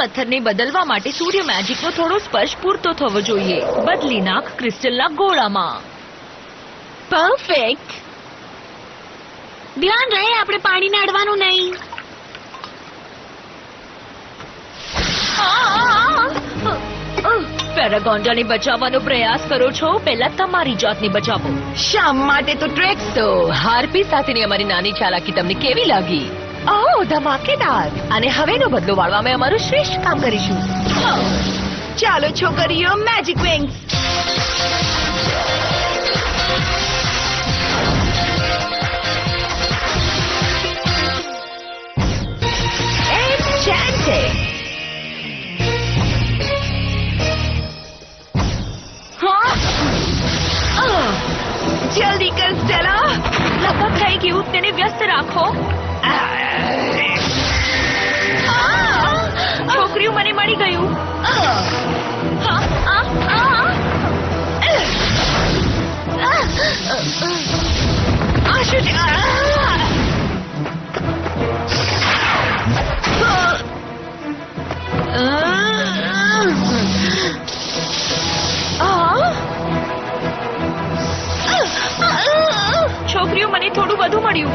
પથ્થરને બદલવા માટે સૂર્ય મેજિકનો થોડો સ્પર્શ પૂરતો થવો જોઈએ. બદલી નાખ ક્રિસ્ટલના ગોળામાં. પરફેક્ટ. ધ્યાન રહે આપણે પાણીને અડવાનું નહીં. પેરાગોન્ડાને બચાવવાનો પ્રયાસ કરો છો, પહેલા તમારી જાતને બચાવો. શા માટે તો ટ્રેક્સ તો હાર્પી સાથેની અમારી નાની ચાલાકી તમને કેવી લાગી? ઓહ, ધમાકેદાર. અને હવેનો બદલો વાળવા અમે અમારું શ્રેષ્ઠ કામ કરીશું. ચાલો છોકરીઓ, મેજિક વિંગ્સ. Enchanted. જલ્દી કર સ્ટેલા. લગભગ થઈ ગયું, તેને વ્યસ્ત રાખો. છોકરીઓ, મને મળી ગયું. આ શું છે? છોકરીઓ, મને થોડું વધુ મળ્યું.